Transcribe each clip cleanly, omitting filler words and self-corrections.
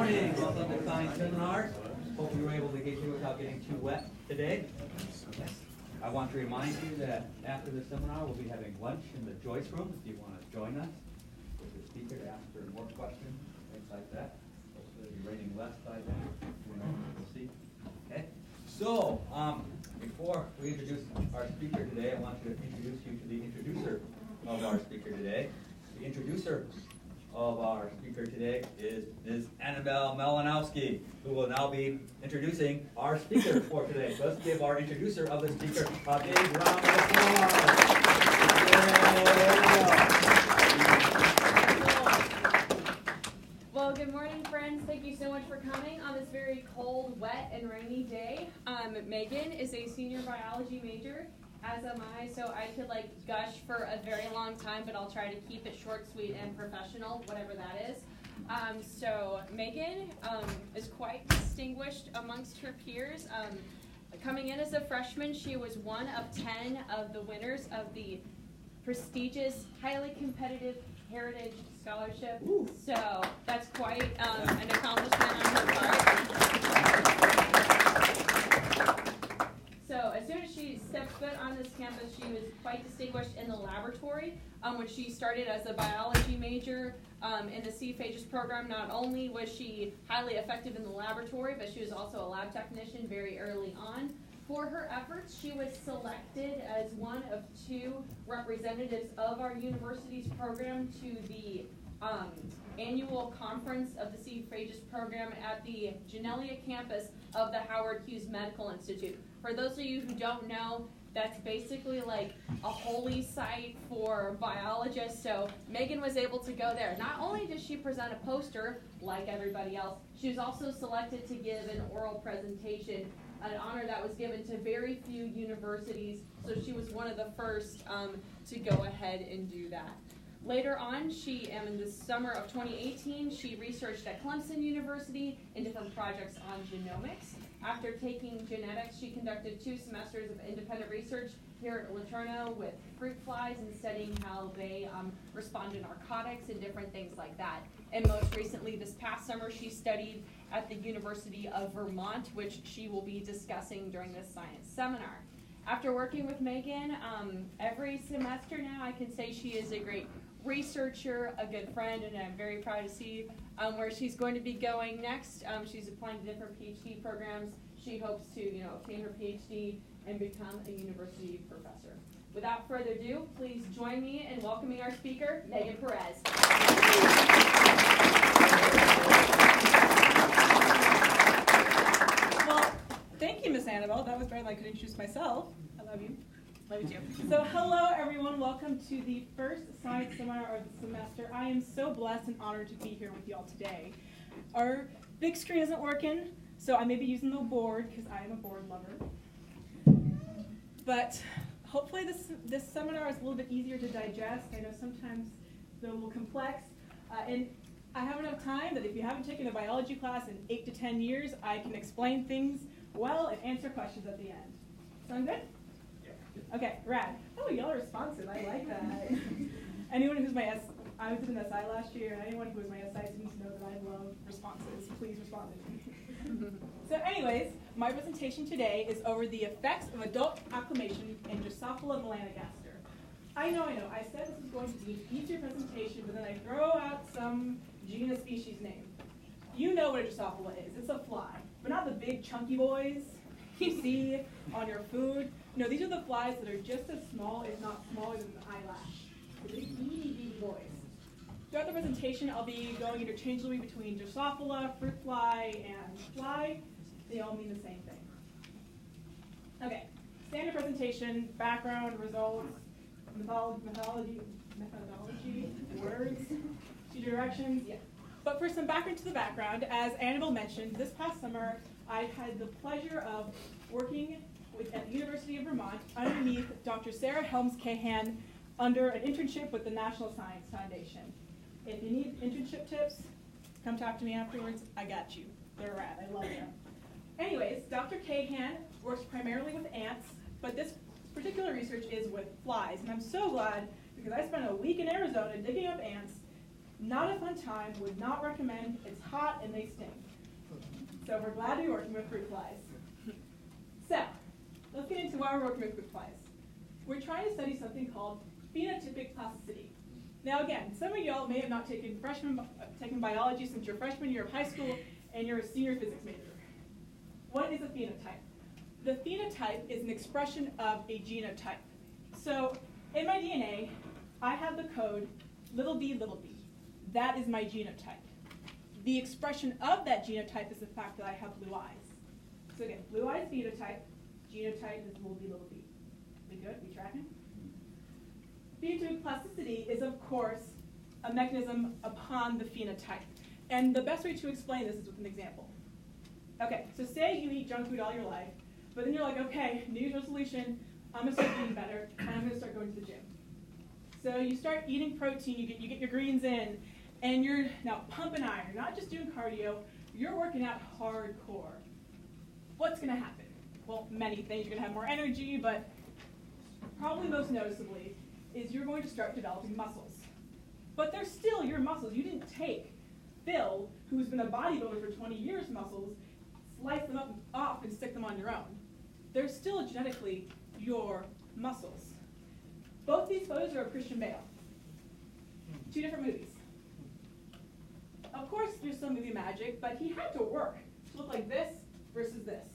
morning. Welcome to Science Seminar. Hope you were able to get here without getting too wet today. I want to remind you that after the seminar, we'll be having lunch in the Joyce Room if you want to join us with the speaker to ask for more questions, things like that. Hopefully it'll be raining less by then. We'll see. Okay. So, before we introduce our speaker today, I want to introduce you to the introducer of our speaker today. The introducer of our speaker today is Ms. Annabelle Malinowski, who will now be introducing our speaker for today. So let's give our introducer of the speaker a big round of applause. Well, good morning, friends. Thank you so much for coming on this very cold, wet, and rainy day. Megan is a senior biology major, as am I, so I could gush for a very long time, but I'll try to keep it short, sweet, and professional, whatever that is. So Megan is quite distinguished amongst her peers. Coming in as a freshman, she was one of 10 of the winners of the prestigious, highly competitive Heritage Scholarship. Ooh. So that's quite an accomplishment on her part. So as soon as she stepped foot on this campus, she was quite distinguished in the laboratory, when she started as a biology major in the C-Phages program. Not only was she highly effective in the laboratory, but she was also a lab technician very early on. For her efforts, she was selected as one of 2 representatives of our university's program to the annual conference of the C-Phages program at the Genelia campus of the Howard Hughes Medical Institute. For those of you who don't know, that's basically like a holy site for biologists. So Megan was able to go there. Not only did she present a poster, like everybody else, she was also selected to give an oral presentation, an honor that was given to very few universities. So she was one of the first to go ahead and do that. Later on, in the summer of 2018, she researched at Clemson University in different projects on genomics. After taking genetics, she conducted 2 semesters of independent research here at LeTourneau with fruit flies and studying how they respond to narcotics and different things like that. And most recently, this past summer, she studied at the University of Vermont, which she will be discussing during this science seminar. After working with Megan every semester now, I can say she is a great researcher, a good friend, and I'm very proud to see where she's going to be going next. She's applying to different PhD programs. She hopes to, obtain her PhD and become a university professor. Without further ado, please join me in welcoming our speaker, Megan Perez. Well, thank you, Miss Annabelle. That was better than I could introduce myself. I love you. Love you too. So hello, everyone. Welcome to the first science seminar of the semester. I am so blessed and honored to be here with y'all today. Our big screen isn't working, so I may be using the board because I am a board lover. But hopefully this seminar is a little bit easier to digest. I know sometimes they're a little complex. And I have enough time that if you haven't taken a biology class in 8 to 10 years, I can explain things well and answer questions at the end. Sound good? Okay, rad. Oh, y'all are responsive. I like that. Anyone who's I was in an SI last year, and anyone who was my SI students know that I love responses. Please respond to me. So anyways, my presentation today is over the effects of adult acclimation in Drosophila melanogaster. I know. I said this was going to be an easier presentation, but then I throw out some genus species name. You know what a Drosophila is. It's a fly, but not the big chunky boys you see on your food. No, these are the flies that are just as small, if not smaller than an eyelash. The big, itty boys. Throughout the presentation, I'll be going interchangeably between Drosophila, fruit fly, and fly. They all mean the same thing. Okay, standard presentation, background, results, methodology, words, 2 directions. Yeah. But for some background to the background, as Annabelle mentioned, this past summer, I had the pleasure of working at the University of Vermont underneath Dr. Sarah Helms-Cahan under an internship with the National Science Foundation. If you need internship tips, come talk to me afterwards. I got you. They're rad. I love them. Anyways, Dr. Cahan works primarily with ants, but this particular research is with flies. And I'm so glad because I spent a week in Arizona digging up ants, Not a fun time, would not recommend. It's hot and they stink. So we're glad to be working with fruit flies. So, let's get into why we're working with fruit flies. We're trying to study something called phenotypic plasticity. Now again, some of y'all may have not taken biology since your freshman year of high school and you're a senior physics major. What is a phenotype? The phenotype is an expression of a genotype. So in my DNA, I have the code little b, little b. That is my genotype. The expression of that genotype is the fact that I have blue eyes. So again, blue eyes phenotype, genotype is little b, little b. We good? We tracking? Phenotypic plasticity is, of course, a mechanism upon the phenotype. And the best way to explain this is with an example. Okay, so say you eat junk food all your life, but then you're like, okay, New Year's resolution, I'm going to start eating better, and I'm going to start going to the gym. So you start eating protein, you get your greens in, and you're now pumping iron. You're not just doing cardio, you're working out hardcore. What's going to happen? Well, many things. You're going to have more energy, but probably most noticeably is you're going to start developing muscles. But they're still your muscles. You didn't take Phil, who's been a bodybuilder for 20 years, muscles, slice them off and stick them on your own. They're still genetically your muscles. Both these photos are of Christian Bale. 2 different movies. Of course, there's some movie magic, but he had to work to look like this versus this.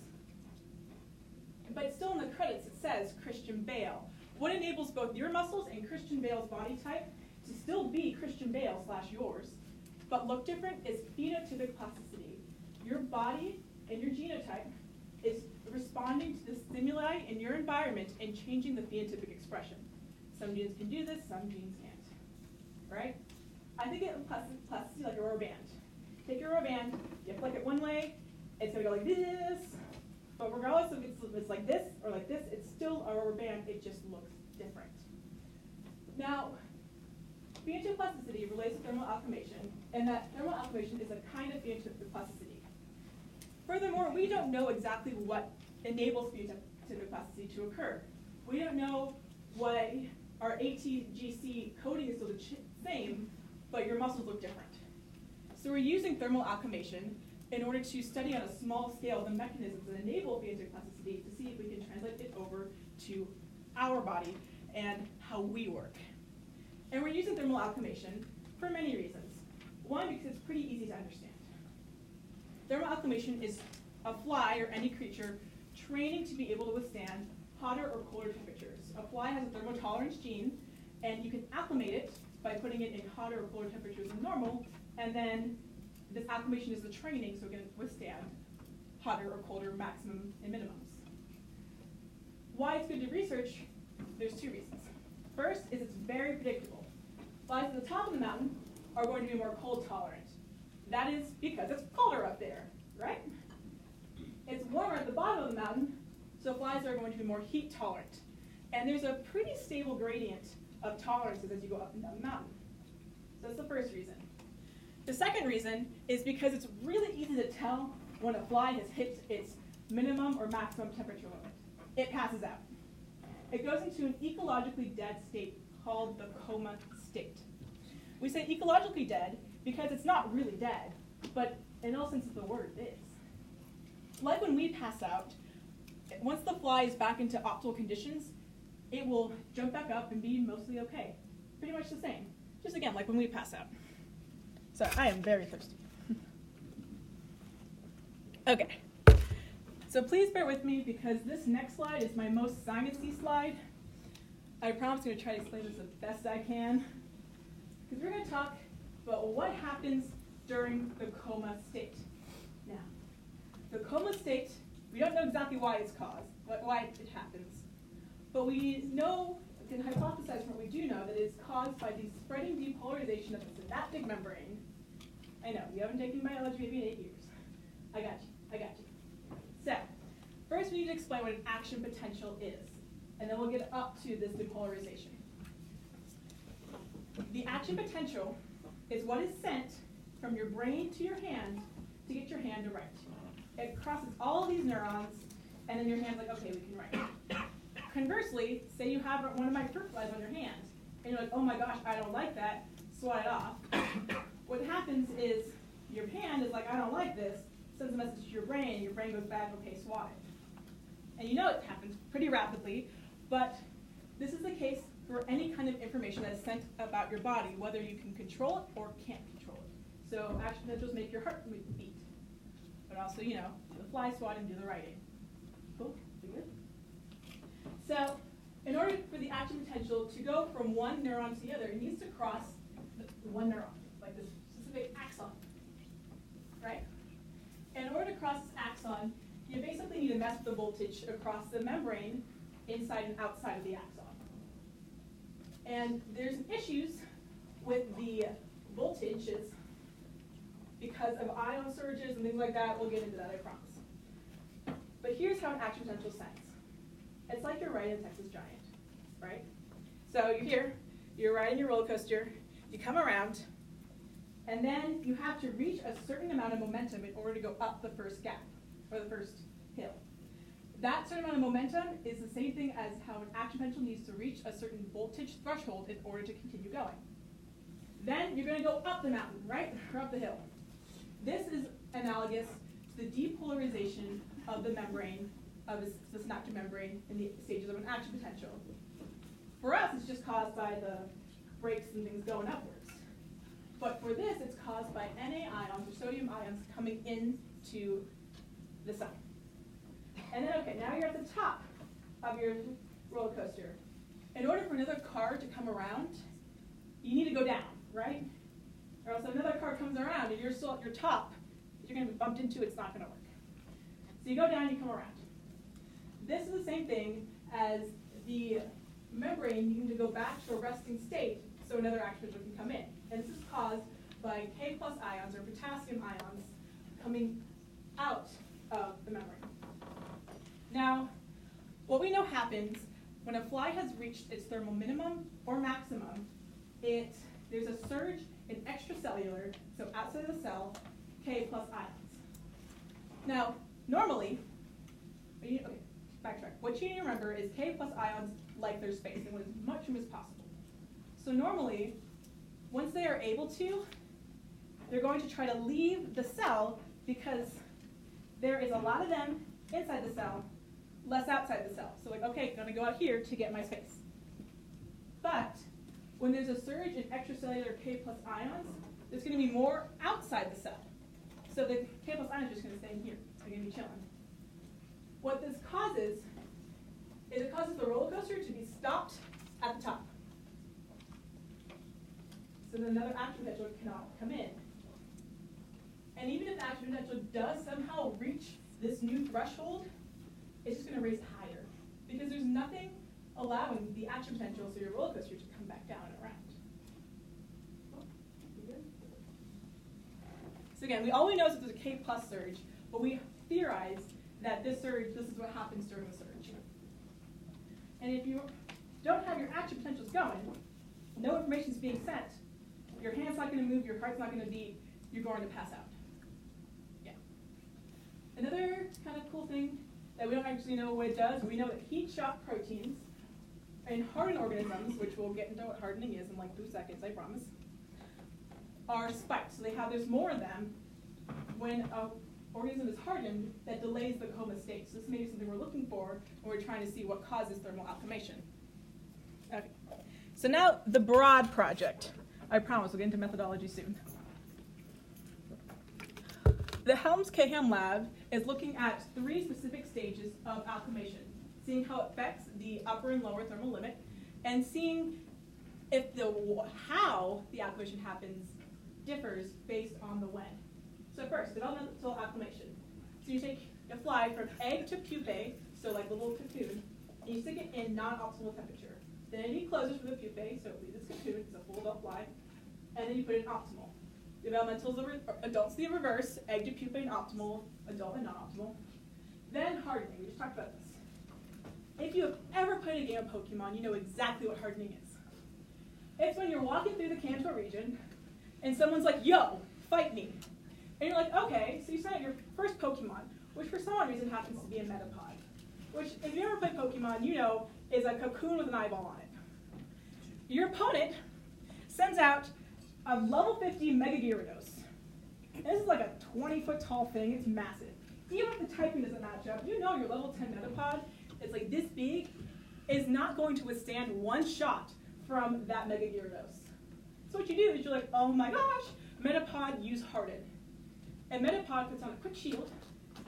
But still in the credits it says Christian Bale. What enables both your muscles and Christian Bale's body type to still be Christian Bale / yours, but look different is phenotypic plasticity. Your body and your genotype is responding to the stimuli in your environment and changing the phenotypic expression. Some genes can do this, some genes can't. Right? I think of plasticity like a rubber band. Take your rubber band, you flick it one way, it's going to go like this. But regardless of if it's like this or like this, it's still a rubber band, it just looks different. Now, phenotypic plasticity relates to thermal acclimation, and that thermal acclimation is a kind of phenotypic plasticity. Furthermore, we don't know exactly what enables phenotypic plasticity to occur. We don't know why our ATGC coding is still the same, but your muscles look different. So we're using thermal acclimation in order to study on a small scale the mechanisms that enable phenotypic plasticity to see if we can translate it over to our body and how we work. And we're using thermal acclimation for many reasons. One, because it's pretty easy to understand. Thermal acclimation is a fly or any creature training to be able to withstand hotter or colder temperatures. A fly has a thermotolerance gene, and you can acclimate it by putting it in hotter or colder temperatures than normal, and then this acclimation is the training so it can withstand hotter or colder maximum and minimums. Why it's good to research, there's 2 reasons. First is it's very predictable. Flies at the top of the mountain are going to be more cold tolerant. That is because it's colder up there, right? It's warmer at the bottom of the mountain, so flies are going to be more heat tolerant. And there's a pretty stable gradient of tolerances as you go up and down the mountain. So that's the first reason. The second reason is because it's really easy to tell when a fly has hit its minimum or maximum temperature limit. It passes out. It goes into an ecologically dead state called the coma state. We say ecologically dead because it's not really dead, but in all sense of the word, it is. Like when we pass out, once the fly is back into optimal conditions, it will jump back up and be mostly okay. Pretty much the same. Just again, like when we pass out. So I am very thirsty. Okay. So please bear with me because this next slide is my most sinusy slide. I promise I'm going to try to explain this the best I can. Because we're going to talk about what happens during the coma state. Now, the coma state, we don't know exactly why it's caused, why it happens. But we know, can hypothesize from what we do know, that it's caused by the spreading depolarization of the synaptic membrane. I know, you haven't taken biology maybe in 8 years. I got you. So, first we need to explain what an action potential is, and then we'll get up to this depolarization. The action potential is what is sent from your brain to your hand to get your hand to write. It crosses all of these neurons, and then your hand's like, okay, we can write. Conversely, say you have one of my fruit flies on your hand, and you're like, oh my gosh, I don't like that, swat it off. happens is your hand is like, I don't like this, sends a message to your brain goes back, okay, swat it. And you know it happens pretty rapidly, but this is the case for any kind of information that is sent about your body, whether you can control it or can't control it. So action potentials make your heart beat, but also, you know, do the fly swat and do the writing. Cool? You good? So in order for the action potential to go from one neuron to the other, it needs to cross the one neuron, like this specific axon, right? In order to cross this axon, you basically need to mess the voltage across the membrane inside and outside of the axon. And there's issues with the voltages because of ion surges and things like that. We'll get into that, I promise. But here's how an action potential sends. It's like you're riding a Texas Giant, right? So you're here, you're riding your roller coaster, you come around, and then you have to reach a certain amount of momentum in order to go up the first gap, or the first hill. That certain amount of momentum is the same thing as how an action potential needs to reach a certain voltage threshold in order to continue going. Then you're going to go up the mountain, right? Or up the hill. This is analogous to the depolarization of the membrane, of the synaptic membrane in the stages of an action potential. For us, it's just caused by the brakes and things going upwards. But for this, it's caused by Na ions, or sodium ions, coming into the cell. And then, okay, now you're at the top of your roller coaster. In order for another car to come around, you need to go down, right? Or else another car comes around and you're still at your top, you're going to be bumped into, it's not going to work. So you go down, you come around. This is the same thing as the membrane needing to go back to a resting state so another action potential can come in. And this is caused by K+ ions, or potassium ions, coming out of the membrane. Now, what we know happens when a fly has reached its thermal minimum or maximum, there's a surge in extracellular, so outside of the cell, K+ ions. Now, normally, okay, backtrack. What you need to remember is K+ ions like their space and want as much room as possible. So normally, once they are able to, they're going to try to leave the cell because there is a lot of them inside the cell, less outside the cell. So like, okay, I'm going to go out here to get my space. But when there's a surge in extracellular K+ ions, there's going to be more outside the cell. So the K+ ions are just going to stay in here. They're going to be chilling. What this causes is it causes the roller coaster to be stopped at the top. So then another action potential cannot come in. And even if the action potential does somehow reach this new threshold, it's just going to raise higher. Because there's nothing allowing the action potential, so your roller coaster, to come back down and around. So again, all we know is that there's a K+ surge, but we theorize that this surge, this is what happens during the surge. And if you don't have your action potentials going, no information is being sent, your hand's not going to move, your heart's not going to beat, you're going to pass out. Yeah. Another kind of cool thing that we don't actually know what it does, we know that heat shock proteins in hardened organisms, which we'll get into what hardening is in like 2 seconds, I promise, are spiked. So there's more of them when an organism is hardened that delays the coma state. So this may be something we're looking for when we're trying to see what causes thermal alchemation. Okay. So now the broad project. I promise we'll get into methodology soon. The Helms-Caham lab is looking at 3 specific stages of alchemation, seeing how it affects the upper and lower thermal limit, and seeing if how the alchemation happens differs based on the when. So first, developmental alchemation. So you take a fly from egg to pupae, so like a little cocoon, and you stick it in non-optimal temperature. Then it decloses from the pupae, so it leaves its cocoon, it's a full adult fly, and then you put it in optimal. Developmental is adults the reverse, egg to pupae and optimal, adult and non-optimal. Then hardening, we just talked about this. If you have ever played a game of Pokemon, you know exactly what hardening is. It's when you're walking through the Kanto region, and someone's like, yo, fight me. And you're like, okay, so you send out your first Pokemon, which for some odd reason happens to be a Metapod, which if you ever played Pokemon, you know is a cocoon with an eyeball on it. Your opponent sends out of level 50 megagyarados. This is like a 20-foot tall thing. It's massive. Even if the typing doesn't match up, you know your level 10 metapod, it's like this big, is not going to withstand one shot from that megagyarados. So what you do is you're like, oh my gosh, metapod, use harden. And metapod puts on a quick shield,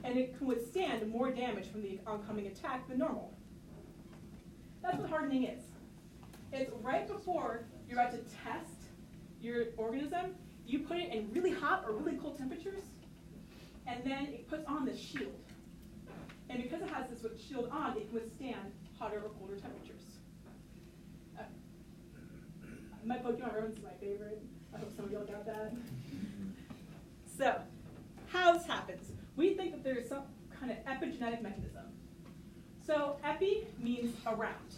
and it can withstand more damage from the oncoming attack than normal. That's what hardening is. It's right before you're about to test your organism, you put it in really hot or really cold temperatures, and then it puts on this shield. And because it has this shield on, it can withstand hotter or colder temperatures. My Pokemon reference is my favorite. I hope some of y'all got that. So, how this happens. We think that there's some kind of epigenetic mechanism. So, epi means around.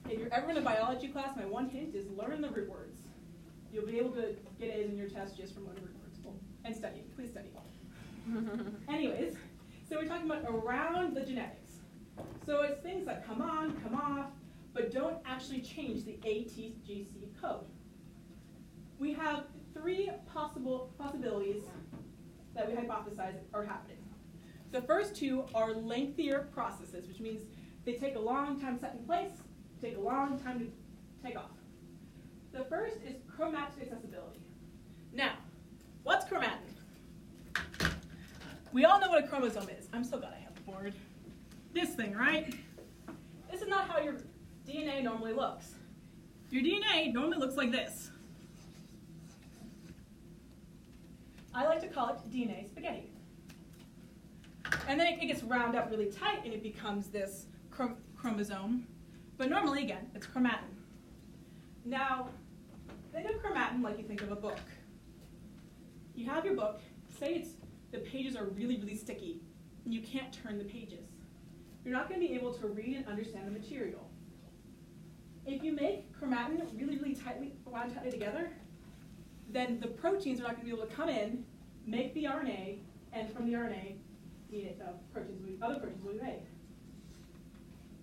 If you're ever in a biology class, my one hint is learn the root words. You'll be able to get A's in your test just from learning root words. Well, and study. Please study. Anyways, so we're talking about around the genetics. So it's things that come on, come off, but don't actually change the ATGC code. We have three possibilities that we hypothesize are happening. The first two are lengthier processes, which means they take a long time to set in place, take a long time to take off. The first is chromatic accessibility. Now, what's chromatin? We all know what a chromosome is. I'm so glad I have the board. This thing, right? This is not how your DNA normally looks. Your DNA normally looks like this. I like to call it DNA spaghetti. And then it gets round up really tight and it becomes this chromosome. But normally, again, it's chromatin. Now, think of chromatin like you think of a book. You have your book, say the pages are really, really sticky, and you can't turn the pages. You're not going to be able to read and understand the material. If you make chromatin really, really wound tightly together, then the proteins are not going to be able to come in, make the RNA, and from the RNA, other proteins will be made.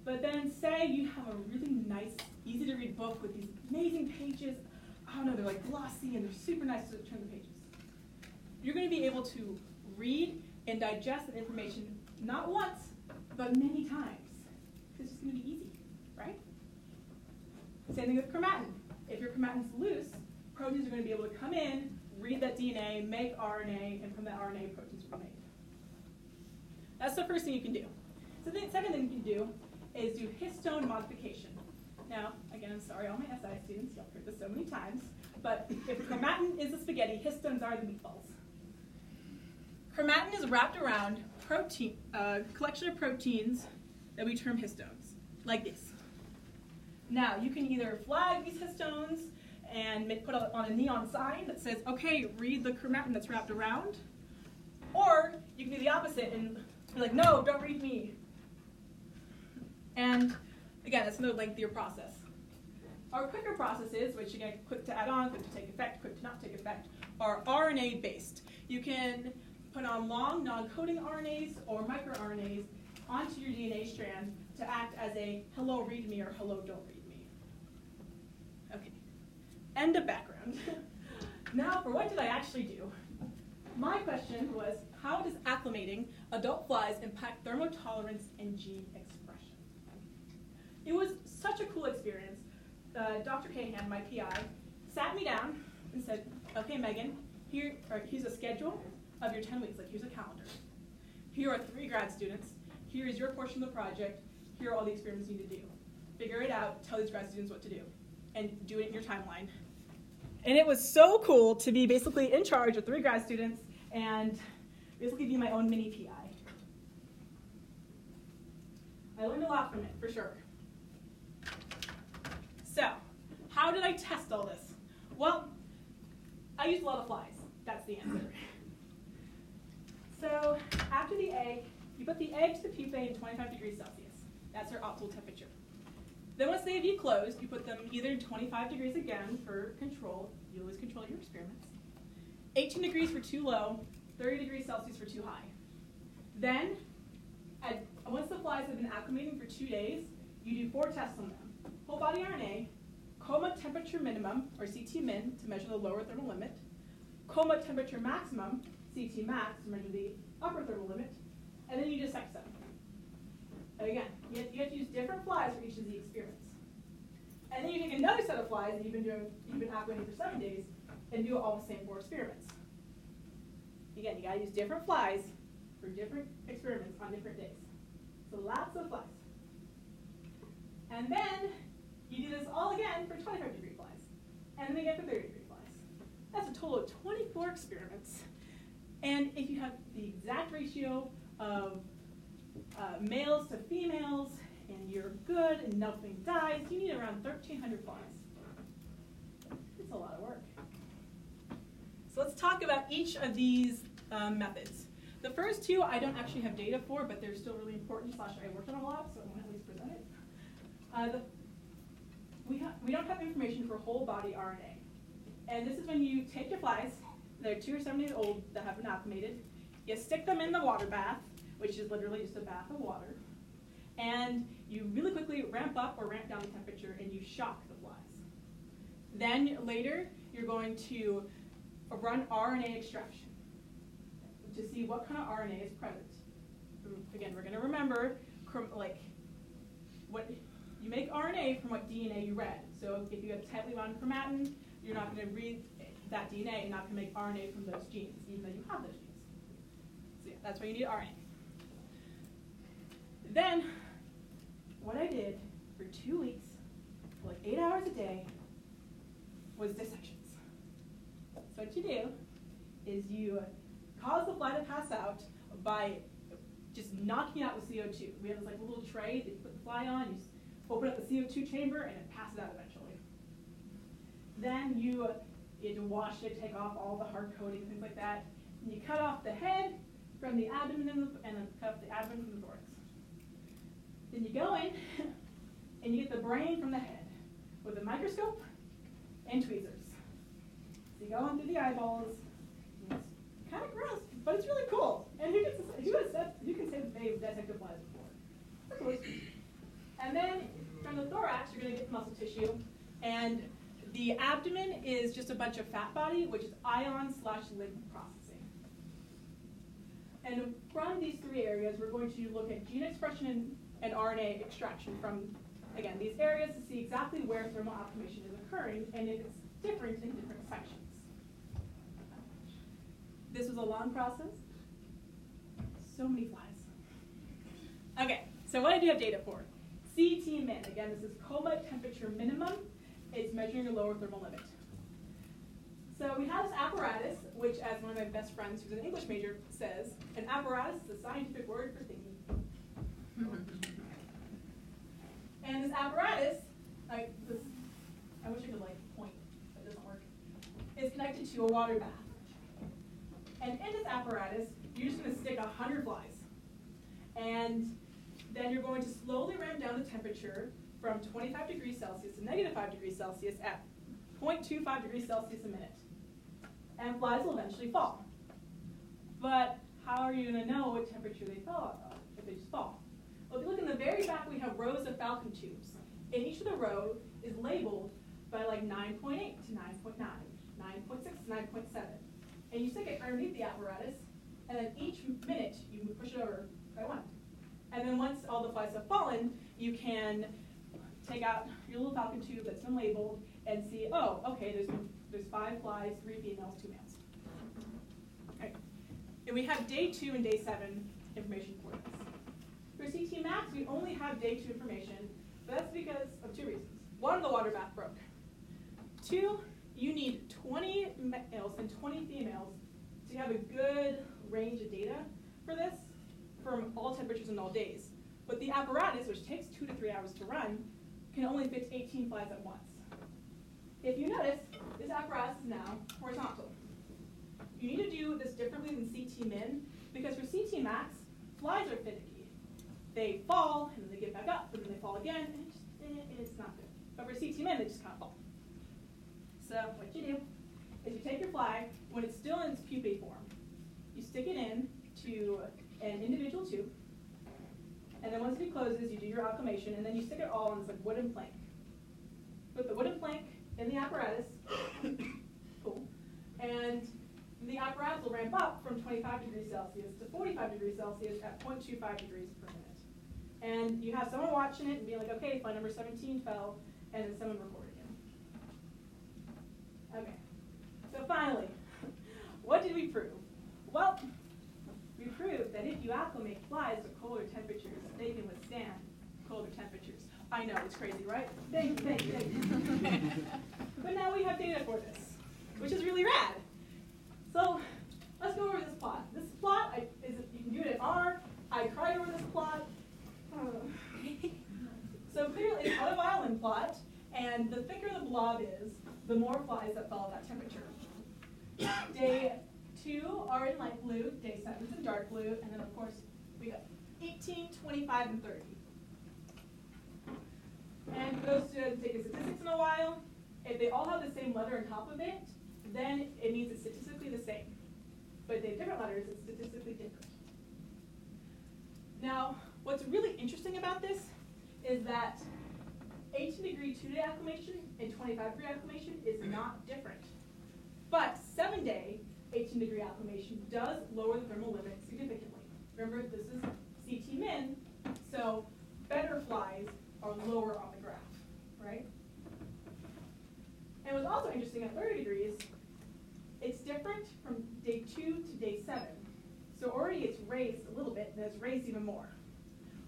But then say you have a really nice, easy to read book with these amazing pages. I don't know, they're like glossy and they're super nice to turn the pages. You're going to be able to read and digest that information not once, but many times. It's just going to be easy, right? Same thing with chromatin. If your chromatin's loose, proteins are going to be able to come in, read that DNA, make RNA, and from that RNA, proteins will be made. That's the first thing you can do. So the second thing you can do is do histone modification. Now, again, I'm sorry, all my SI students, y'all heard this so many times, but if chromatin is the spaghetti, histones are the meatballs. Chromatin is wrapped around collection of proteins that we term histones, like this. Now, you can either flag these histones and put on a neon sign that says, okay, read the chromatin that's wrapped around, or you can do the opposite and be like, no, don't read me. And again, that's another lengthier process. Our quicker processes, which again, quick to add on, quick to take effect, quick to not take effect, are RNA-based. You can put on long non-coding RNAs or microRNAs onto your DNA strand to act as a hello read me or hello don't read me. Okay, end of background. Now for what did I actually do? My question was, how does acclimating adult flies impact thermotolerance and gene expression? It was such a cool experience. Dr. Cahan, my PI, sat me down and said, okay, Megan, here's a schedule of your 10 weeks. Like, here's a calendar. Here are 3 grad students. Here is your portion of the project. Here are all the experiments you need to do. Figure it out. Tell these grad students what to do. And do it in your timeline. And it was so cool to be basically in charge of 3 grad students and basically be my own mini PI. I learned a lot from it, for sure. So, how did I test all this? Well, I used a lot of flies. That's the answer. So, after the egg, you put the egg to the pupae in 25 degrees Celsius. That's our optimal temperature. Then once they have you closed, you put them either in 25 degrees again for control. You always control your experiments. 18 degrees for too low, 30 degrees Celsius for too high. Then, once the flies have been acclimating for 2 days, you do 4 tests on them. Whole body RNA, coma temperature minimum, or CT min, to measure the lower thermal limit, coma temperature maximum, CT max, to measure the upper thermal limit, and then you dissect them. And again, you have to use different flies for each of the experiments. And then you take another set of flies that you've been acclimating for 7 days, and do all the same 4 experiments. Again, you gotta use different flies for different experiments on different days. So lots of flies. And then you do this all again for 25-degree flies. And then again for 30-degree flies. That's a total of 24 experiments. And if you have the exact ratio of males to females, and you're good and nothing dies, you need around 1,300 flies. It's a lot of work. So let's talk about each of these methods. The first 2 I don't actually have data for, but they're still really important, / I worked on a lot, so I want to at least present it. We don't have information for whole body RNA. And this is when you take your flies, they're 2 or 7 days old that have been acclimated, you stick them in the water bath, which is literally just a bath of water, and you really quickly ramp up or ramp down the temperature and you shock the flies. Then later, you're going to run RNA extraction to see what kind of RNA is present. Again, we're going to remember, like, what you make RNA from what DNA you read. So if you have tightly bound chromatin, you're not going to read that DNA and not going to make RNA from those genes, even though you have those genes. So yeah, that's why you need RNA. Then, what I did for 2 weeks, for like 8 hours a day, was dissections. So what you do is you cause the fly to pass out by just knocking out the CO2. We have this like little tray that you put the fly on, you open up the CO2 chamber, and it passes out eventually. Then you have to wash it, take off all the hard coating, things like that. And you cut off the head from the abdomen and then cut off the abdomen from the thorax. Then you go in and you get the brain from the head with a microscope and tweezers. So you go in through the eyeballs. It's kind of gross, but it's really cool. And who can say that they've dissected flies before? And then from the thorax, you're going to get muscle tissue. And the abdomen is just a bunch of fat body, which is ion/lymph processing. And from these 3 areas, we're going to look at gene expression and RNA extraction from, again, these areas to see exactly where thermal acclimation is occurring and if it's different in different sections. This was a long process. So many flies. Okay, so what I do have data for? CT min, again, this is coma temperature minimum. It's measuring your lower thermal limit. So we have this apparatus, which, as one of my best friends who's an English major says, an apparatus is a scientific word for thingy. And this apparatus, I wish I could point, but it doesn't work, is connected to a water bath. And in this apparatus, you're just going to stick 100 flies. And then you're going to slowly ramp down the temperature from 25 degrees Celsius to -5 degrees Celsius at 0.25 degrees Celsius a minute. And flies will eventually fall. But how are you going to know what temperature they fall if they just fall? Well, if you look in the very back, we have rows of falcon tubes. And each of the row is labeled by like 9.8 to 9.9, 9.6 to 9.7. And you stick it underneath the apparatus, and then each minute you push it over by 1. And then once all the flies have fallen, you can take out your little falcon tube that's been labeled and see, oh, okay, there's 5 flies, 3 females, 2 males. Okay. And we have day 2 and day 7 information for this. For CT max, we only have day 2 information, but that's because of 2 reasons. 1, the water bath broke. 2, you need 20 males and 20 females to have a good range of data for this from all temperatures and all days. But the apparatus, which takes 2 to 3 hours to run, can only fit 18 flies at once. If you notice, this apparatus is now horizontal. You need to do this differently than CT min, because for CT max, flies are finicky. They fall, and then they get back up, and then they fall again, and it's not good. But for CT min, they just kind of fall. So what you do is you take your fly, when it's still in its pupae form, you stick it in to an individual tube, and then once it closes, you do your acclimation, and then you stick it all on this like wooden plank. with the wooden plank in the apparatus. Cool. And the apparatus will ramp up from 25 degrees Celsius to 45 degrees Celsius at 0.25 degrees per minute. And you have someone watching it and being like, okay, flight number 17 fell, and then someone recording it. Okay. So finally, what did we prove? Well, we proved that if you acclimate flies to colder temperatures, they can withstand colder temperatures. I know, it's crazy, right? Thank you. But now we have data for this, which is really rad. So let's go over this plot. This plot, you can do it in R. I cried over this plot. So clearly it's not a violin plot, and the thicker the blob is, the more flies that fell at that temperature. Day 2 are in light blue, day 7 is in dark blue, and then of course we got 18, 25, and 30. And for those students taking statistics in a while, if they all have the same letter on top of it, then it means it's statistically the same. But if they have different letters, it's statistically different. Now, what's really interesting about this is that 18-degree 2-day acclimation and 25-degree acclimation is not different. But 7-day 18-degree acclimation does lower the thermal limit significantly. Remember, this is CT min, so better flies are lower on the graph, right? And what's also interesting at 30 degrees, it's different from day 2 to day 7. So already it's raised a little bit, and it's raised even more.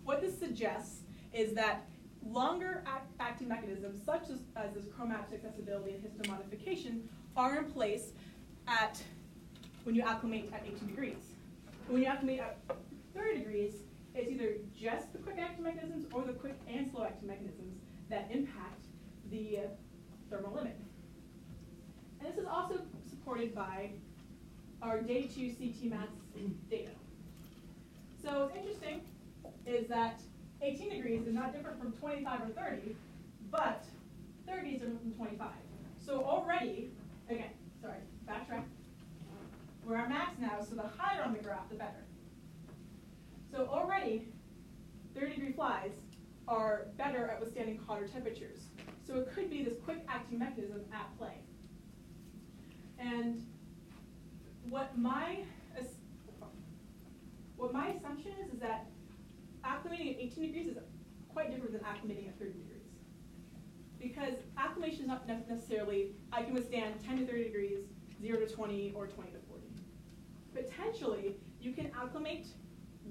What this suggests is that longer acting mechanisms, such as this chromatic accessibility and histomodification, are in place when you acclimate at 18 degrees. When you acclimate at 30 degrees, it's either just the quick acting mechanisms or the quick and slow acting mechanisms that impact the thermal limit. And this is also supported by our day 2 CT max data. So what's interesting is that 18 degrees is not different from 25 or 30, but 30 is different from 25. So already, again, sorry, backtrack. We're at max now, so the higher on the graph, the better. So already, 30-degree flies are better at withstanding hotter temperatures. So it could be this quick acting mechanism at play. And what my assumption is that acclimating at 18 degrees is quite different than acclimating at 30 degrees. Because acclimation is not necessarily, I can withstand 10 to 30 degrees, 0 to 20, or 20 to 40. Potentially, you can acclimate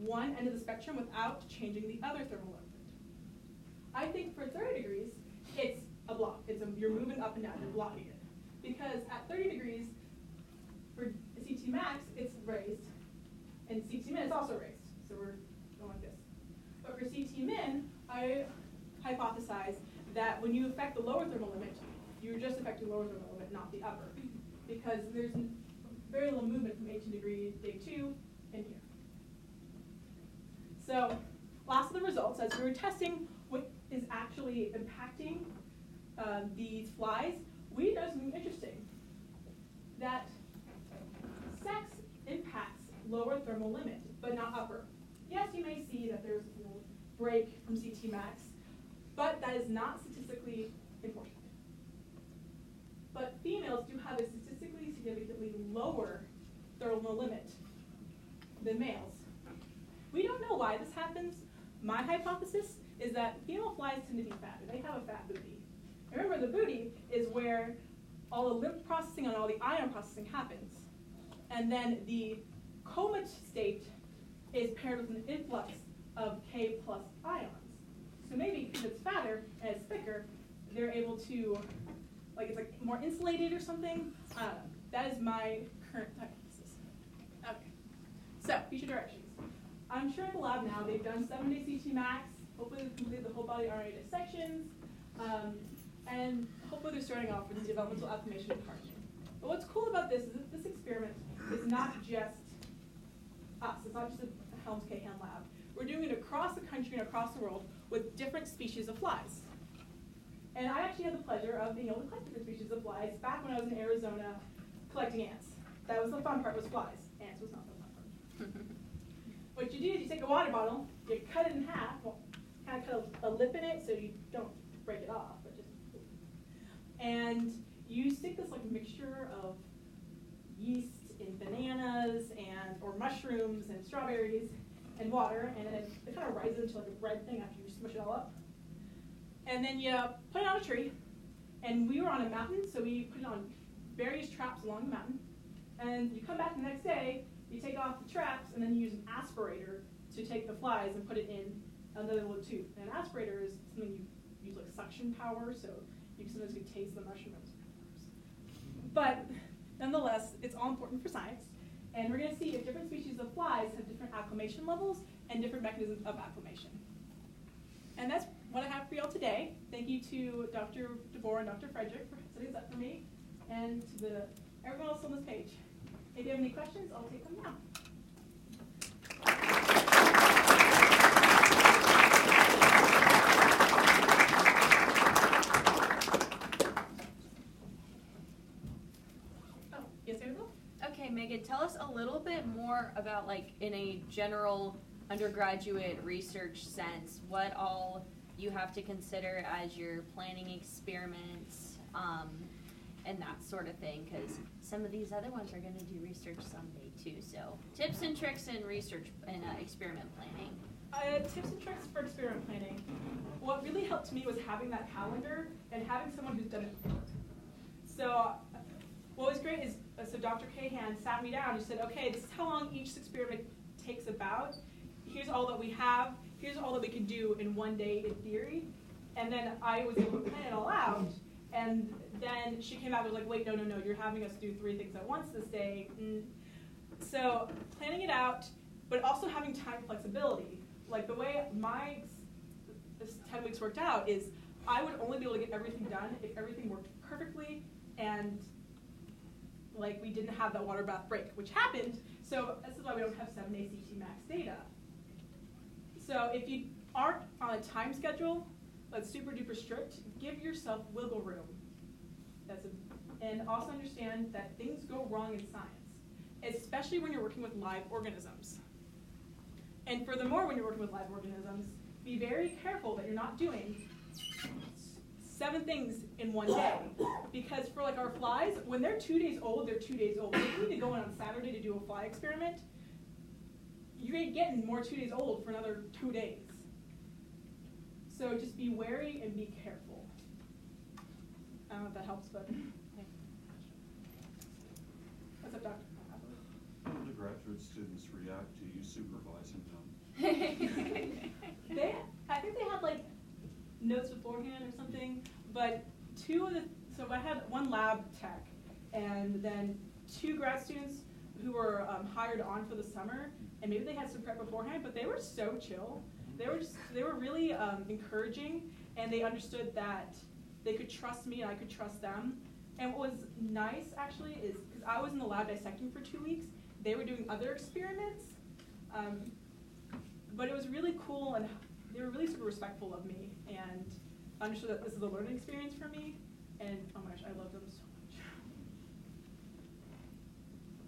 one end of the spectrum without changing the other thermal limit. I think for 30 degrees, it's a block. You're moving up and down, you're blocking it. Because at 30 degrees, for CT max, it's raised, and CT min is also raised. So we're going like this. But for CT min, I hypothesize that when you affect the lower thermal limit, you're just affecting the lower thermal limit, not the upper. Because there's very little movement from 18 degrees day 2 in here. So last of the results, as we were testing what is actually impacting these flies, we noticed something interesting. That sex impacts lower thermal limit, but not upper. Yes, you may see that there's a little break from CT max, but that is not statistically important. But females do have a statistically significantly lower thermal limit than males. We don't know why this happens. My hypothesis is that female flies tend to be fatter. They have a fat booty. Remember, the booty is where all the lymph processing and all the ion processing happens. And then the comatose state is paired with an influx of K plus ions. So maybe because it's fatter and it's thicker, they're able to, it's like more insulated or something. That is my current hypothesis. Okay, so future directions. I'm sure at the lab now they've done 7-day CT max. Hopefully they've completed the whole body RNA dissections. And hopefully they're starting off with the developmental acclimation department. But what's cool about this is that this experiment is not just us. It's not just a Helms K. Hand lab. We're doing it across the country and across the world with different species of flies. And I actually had the pleasure of being able to collect different species of flies back when I was in Arizona collecting ants. That was the fun part, was flies. Ants was not the fun part. What you do is you take a water bottle, you cut it in half, well, kind of cut a lip in it so you don't break it off, but just, And you stick this like mixture of yeast and bananas or mushrooms and strawberries and water, and then it kind of rises into like a bread thing after you smush it all up. And then you put it on a tree. And we were on a mountain, so we put it on various traps along the mountain. And you come back the next day, you take off the traps, and then you use an aspirator to take the flies and put it in another little tube. And an aspirator is something you use like suction power, so you sometimes can taste the mushrooms. But nonetheless, it's all important for science. And we're going to see if different species of flies have different acclimation levels and different mechanisms of acclimation. And that's what I have for y'all today. Thank you to Dr. DeBoer and Dr. Frederick for setting this up for me, and to everyone else on this page. If you have any questions, I'll take them now. Oh, yes, I will. Okay, Megan, tell us a little bit more about, like, in a general undergraduate research sense, what all you have to consider as you're planning experiments, and that sort of thing, because some of these other ones are going to do research someday too. So tips and tricks in research and experiment planning. Tips and tricks for experiment planning. What really helped me was having that calendar and having someone who's done it before. So what was great is, so Dr. Cahan sat me down and said, okay, this is how long each experiment takes about. Here's all that we have. Here's all that we can do in one day in theory. And then I was able to plan it all out. And then she came out and was like, wait, no, you're having us do 3 things at once this day. So planning it out, but also having time flexibility. Like the way this 10 weeks worked out is I would only be able to get everything done if everything worked perfectly and like we didn't have that water bath break, which happened. So this is why we don't have 7-day CT max data. So if you aren't on a time schedule that's super duper strict, give yourself wiggle room. And also understand that things go wrong in science, especially when you're working with live organisms. And furthermore, when you're working with live organisms, be very careful that you're not doing 7 things in one day. Because for like our flies, when they're 2 days old, they're 2 days old. If you need to go in on Saturday to do a fly experiment, you ain't getting more 2 days old for another 2 days. So just be wary and be careful. I don't know if that helps, but what's up, Doctor? How do the graduate students react to you supervising them? I think they had like notes beforehand or something, but so I had 1 lab tech and then 2 grad students who were hired on for the summer, and maybe they had some prep beforehand, but they were so chill. They were really encouraging, and they understood that they could trust me and I could trust them. And what was nice actually is, because I was in the lab dissecting for 2 weeks, they were doing other experiments, but it was really cool, and they were really super respectful of me and understood that this is a learning experience for me, and oh my gosh, I love them so much.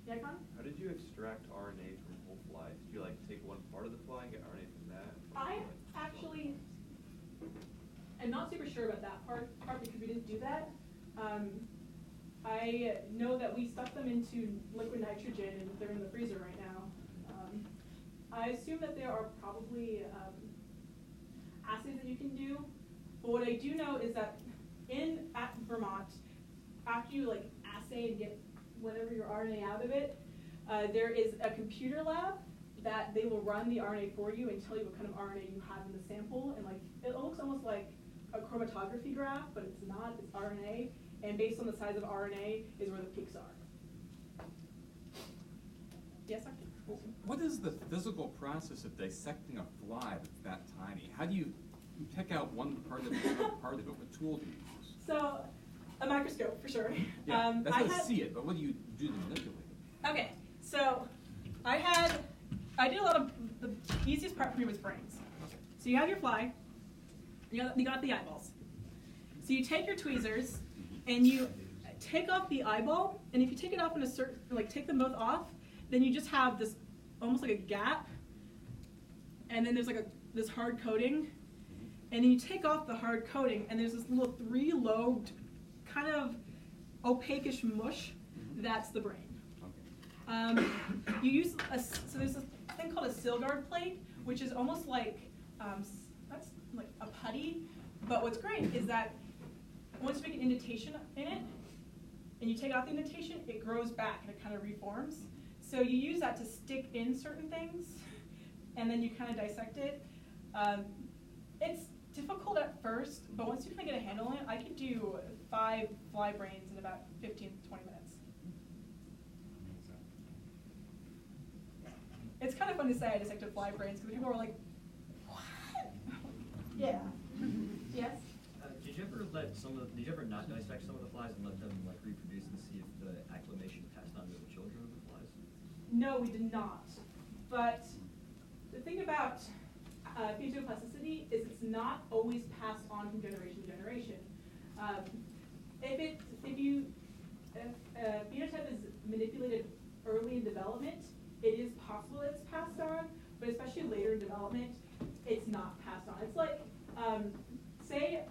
Yeah, Con? How did you extract RNA from whole flies? Did you like take one part of the fly and get RNA from that? I actually am not super sure about that part because we didn't do that. I know that we stuck them into liquid nitrogen and they're in the freezer right now. I assume that there are probably assays that you can do, but what I do know is that at Vermont, after you like assay and get whatever your RNA out of it, there is a computer lab that they will run the RNA for you and tell you what kind of RNA you have in the sample, and like it looks almost like a chromatography graph, but it's not, it's RNA, and based on the size of RNA is where the peaks are. Yes, Doctor? What is the physical process of dissecting a fly that's that tiny? How do you pick out one part of it, another part of it? What tool do you use? So, a microscope, for sure. Yeah, that's how I see it, but what do you do to manipulate it? Okay, so I did a lot of, the easiest part for me was brains. So you have your fly, you got the eyeballs. So you take your tweezers, and you take off the eyeball, and if you take it off in a certain, like take them both off, then you just have this, almost like a gap, and then there's like this hard coating, and then you take off the hard coating, and there's this little 3-lobed kind of opaque-ish mush. That's the brain. Okay. You use so there's a thing called a sill guard plate, which is almost like that's like a putty. But what's great is that once you make an indentation in it, and you take out the indentation, it grows back and it kind of reforms. So you use that to stick in certain things, and then you kind of dissect it. It's difficult at first, but once you kind of get a handle on it, I could do 5 fly brains in about 15 to 20 minutes. It's kind of fun to say I dissected fly brains because people are like, what? Yeah. Yes? Did you ever not dissect some of the flies and let them like reproduce and see if the acclimation passed on to the children of the flies? No, we did not. But the thing about phenotypicity is it's not always passed on from generation to generation. If phenotype is manipulated early in development, it is possible that it's passed on, but especially later in development, it's not passed on. It's like, say,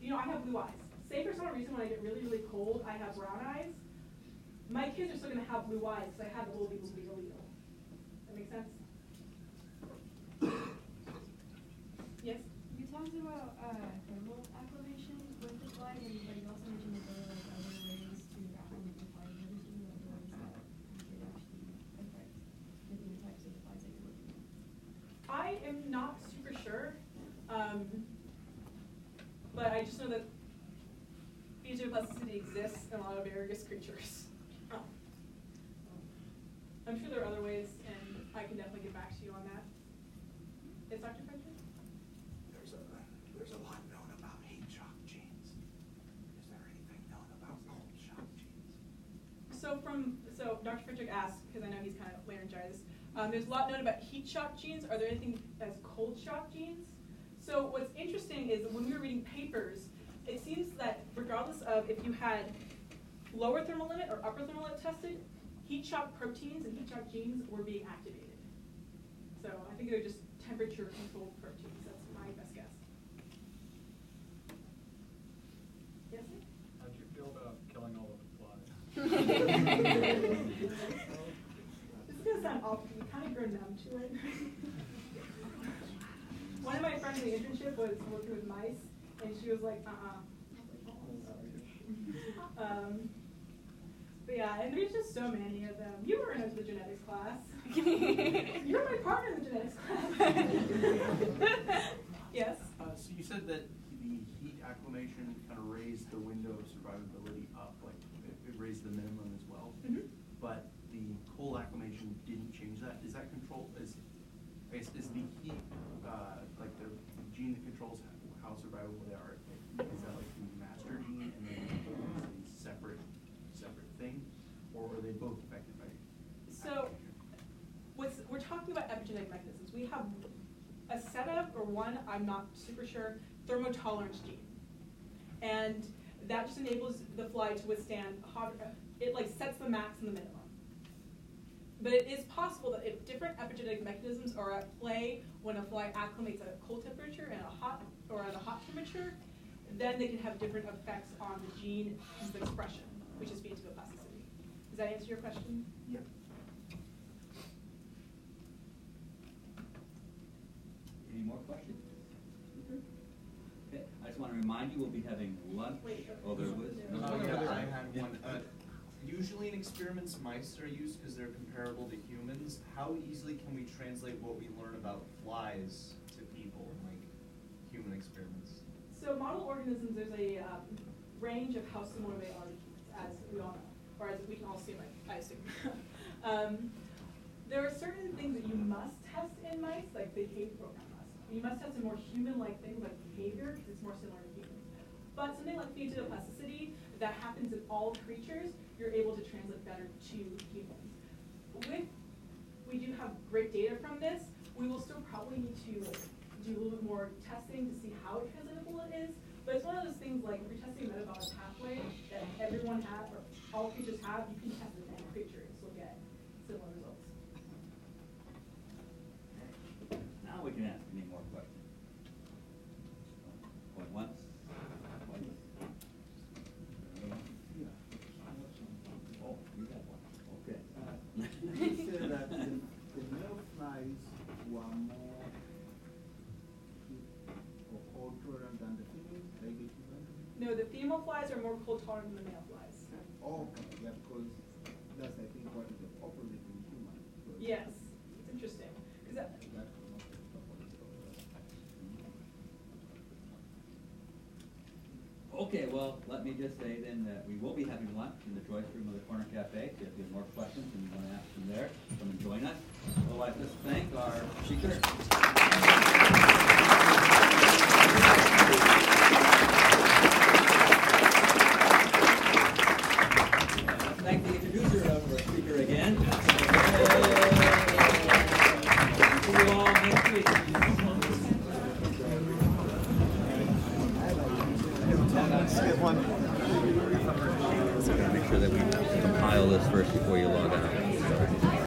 I have blue eyes. Say for some reason when I get really, really cold, I have brown eyes. My kids are still going to have blue eyes because I have a little allele. That make sense? Yes? You talked about thermal acclimation with the fly, but you also mentioned that there were like other ways to acclimate the fly. What are some of the other ways that you could actually affect the phenotypes of the flies that you're looking at? I am not super sure, but I just know that phenotypicity exists in a lot of various creatures. I'm sure there are other ways, and I can definitely get back to you on that. Yes, Dr. Frederick? There's a lot known about heat shock genes. Is there anything known about cold shock genes? So Dr. Frederick asked, because I know he's kind of laryngitis, there's a lot known about heat shock genes. Are there anything as cold shock genes? So what's interesting is when we were reading papers, it seems that regardless of if you had lower thermal limit or upper thermal limit tested, heat shock proteins and heat shock genes were being activated. So I think they're just temperature controlled proteins. That's my best guess. Yes? How do you feel about killing all of the flies? This is going to sound awful. You kind of grow numb to it. One of my friends in the internship was working with mice, and she was like, but yeah, and there's just so many of them. You were in the genetics class. You were my partner in the genetics class. Yes? So you said that the heat acclimation kind of raised the window of survivability up, like it raised the minimum as well. Mm-hmm. But the cold acclimation didn't change that. Is that control? Is the heat like the gene that controls how survivable they are? Is that like the master gene and then a separate thing, or are they both affected by? So, we're talking about epigenetic mechanisms. We have a setup, or one, I'm not super sure, thermotolerance gene. And that just enables the fly to withstand hot, it like sets the max and the minimum. But it is possible that if different epigenetic mechanisms are at play when a fly acclimates at a cold temperature and a hot, or at a hot temperature, then they can have different effects on the gene expression, which is phenotypoplasticity. Does that answer your question? Yeah. Any more questions? Okay, I just want to remind you, we'll be having lunch. Wait, Oh, there was? I had one. Usually in experiments, mice are used because they're comparable to humans. How easily can we translate what we learn about flies to people in like human experiments? So model organisms, there's a range of how similar they are to humans, as we all know, or as we can all assume, I assume. There are certain things that you must test in mice, like behavior, not must. You must test in more human-like things like behavior, because it's more similar to humans. But something like phenotypoplasticity that happens in all creatures, you're able to translate better to humans. We do have great data from this. We will still probably need to do a little bit more testing to see how translatable it is. But it's one of those things like if you're testing a metabolic pathway that everyone has, or all creatures have, you can test it in any creature and still get similar results. Now we can ask any more questions. Going once, twice. are more cold tolerant than the male flies. Oh, yeah, because that's, I think, what is the opposite in human. Yes, it's interesting. 'Cause that, Okay, well, let me just say then that we will be having lunch in the Joyce Room of the Corner Cafe. So if you have more questions and you want to ask them there, come and join us. Otherwise, let's thank our speakers.